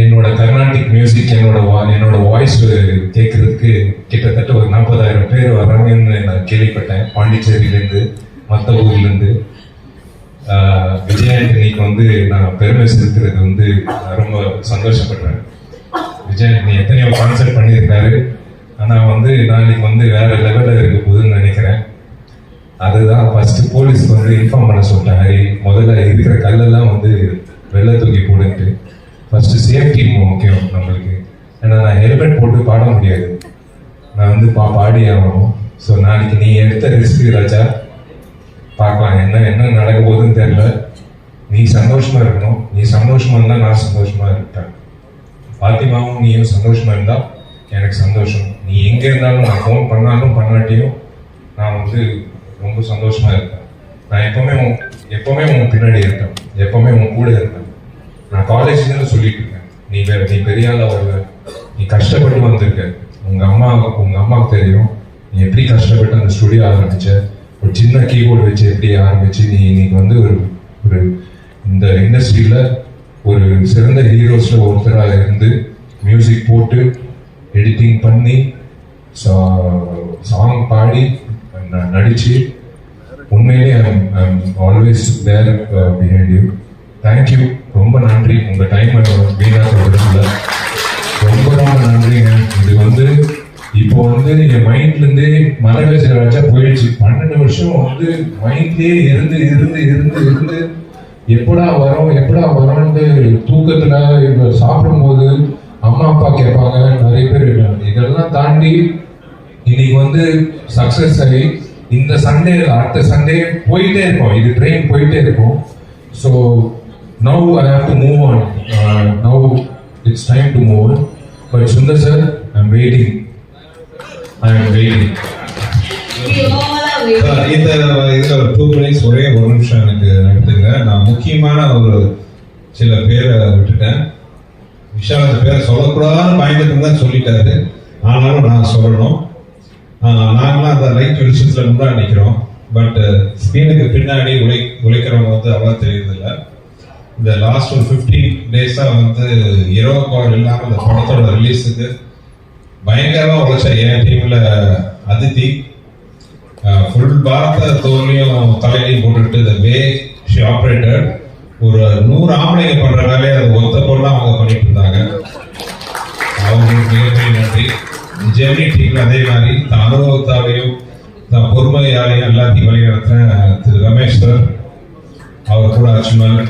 என்னோட கர்நாடிக் மியூசிக் என்னோட வாய்ஸ் கேட்கறதுக்கு கிட்டத்தட்ட ஒரு 40,000 பேர் வராங்கன்னு நான் கேள்விப்பட்டேன். பாண்டிச்சேரியிலேருந்து, மற்ற ஊர்லேருந்து. விஜய் ஆண்டனிக்கு வந்து நான் பெருமை செலுத்துறது வந்து ரொம்ப சந்தோஷப்படுறேன். விஜய் ஆண்டனி எத்தனையோ கான்சர்ட் பண்ணியிருக்காரு. ஆனால் வந்து நாளைக்கு வந்து வேற லெவலில் இருக்க போகுதுன்னு நினைக்கிறேன். அதுதான் ஃபர்ஸ்ட் போலீஸ்க்கு வந்து இன்ஃபார்ம் பண்ண சொல்லிட்டாங்க. முதல்ல இருக்கிற கல்லெல்லாம் வந்து வெள்ளை தூக்கி போடுன்ட்டு. ஃபர்ஸ்ட் சேஃப்டி முக்கியம் நம்மளுக்கு. ஏன்னா நான் ஹெல்மெட் போட்டு பாட முடியாது, நான் வந்து பாடி ஆகணும். ஸோ நாளைக்கு நீ எடுத்த ரிஸ்க் ராஜா, பார்க்கலாம் என்ன நடக்க போகுதுன்னு தெரியல. நீ சந்தோஷமா இருக்கணும். நீ சந்தோஷமா இருந்தா நான் சந்தோஷமா இருப்பேன். பாத்திமாவும் நீயும் சந்தோஷமா இருந்தா எனக்கு சந்தோஷம். நீ எங்க இருந்தாலும், நான் ஃபோன் பண்ணாலும் பண்ணாட்டியும் நான் வந்து ரொம்ப சந்தோஷமா இருப்பேன். நான் எப்பவுமே உன் பின்னாடி இருப்பேன், எப்பவுமே உன் கூட இருப்பேன். நான் காலேஜ்லேருந்து சொல்லிட்டு இருக்கேன், நீ பெரிய ஆளா வருவ. நீ கஷ்டப்பட்டு வந்திருக்க. உங்க அம்மாவுக்கு தெரியும் நீ எப்படி கஷ்டப்பட்டு அந்த ஸ்டுடியோ ஆரம்பிச்ச. ஒரு சின்ன கீபோர்டு வச்சு எப்படி ஆரம்பிச்சு நீ இன்னைக்கு வந்து ஒரு இந்த இண்டஸ்ட்ரியில ஒரு சிறந்த ஹீரோஸ்ல ஒருத்தராக இருந்து மியூசிக் போட்டு எடிட்டிங் பண்ணி சாங் பாடி நடிச்சு உண்மையிலே always there behind you. Thank you, ரொம்ப நன்றி. உங்க டைம் வீணாக்க ரொம்ப நன்றிங்க. இது வந்து இப்போ வந்து நீங்க மைண்ட்ல இருந்தே மனவேச வச்சா போயிடுச்சு. 12 வருஷம் வந்து மைண்ட்லயே இருந்து எப்படா வரோம்னு தூக்கத்துல சாப்பிடும் போது அம்மா அப்பா கேட்பாங்க, நிறைய பேர். இதெல்லாம் தாண்டி இன்னைக்கு வந்து சக்சஸ் ஆகி இந்த சண்டே அடுத்த சண்டே போயிட்டே இருக்கும். இது ட்ரெயின் போயிட்டே இருக்கும். So now I have to move on. Now it's time to move on. But Sundar sir, I'm waiting. இந்த இதுல 2 minutes ஒரே ஒரு நிமிஷம் எனக்கு நடத்துங்க. நான் முக்கியமான ஒரு சில பேரை விட்டுட்டேன். விஷால் அந்த பேரை சொல்லக்கூடாதுன்னு பயந்துட்டு தான் சொல்லிட்டாரு. ஆனாலும் நான் சொல்லணும். நாங்களாம் அந்த லைட் வெளிச்சத்துல முன்னாடி நிற்கிறோம். பட் ஸ்க்ரீனுக்கு பின்னாடி உழைக்கிறவங்க வந்து அவ்வளோ தெரியுதில்லை. இந்த லாஸ்ட் ஒரு 15 டேஸா வந்து இரவு பகல் இல்லாம இந்த படத்தோட ரிலீஸுக்கு பயங்கரமா உழைச்ச என் டீம்ல அதித்தி ஃபுல் பாரத தோல்லையும் தலையிலையும் போட்டுட்டு இந்த வே ஷி ஆப்ரேட்டர் ஒரு 100 ஆம்பளைங்க பண்ற வேலையை அது ஒத்த பொருளா அவங்க பண்ணிட்டு இருந்தாங்க. அவங்களுக்கு மிகப்பெரிய நன்றி. ஜெமினி டீம்ல அதே மாதிரி தன் அனுபவத்தாலையும் தன் பொறுமையாலையும் எல்லாத்தையும் வழிநடத்தின திரு ரமேஷ் சார், அவர் கூட அச்சுமன்,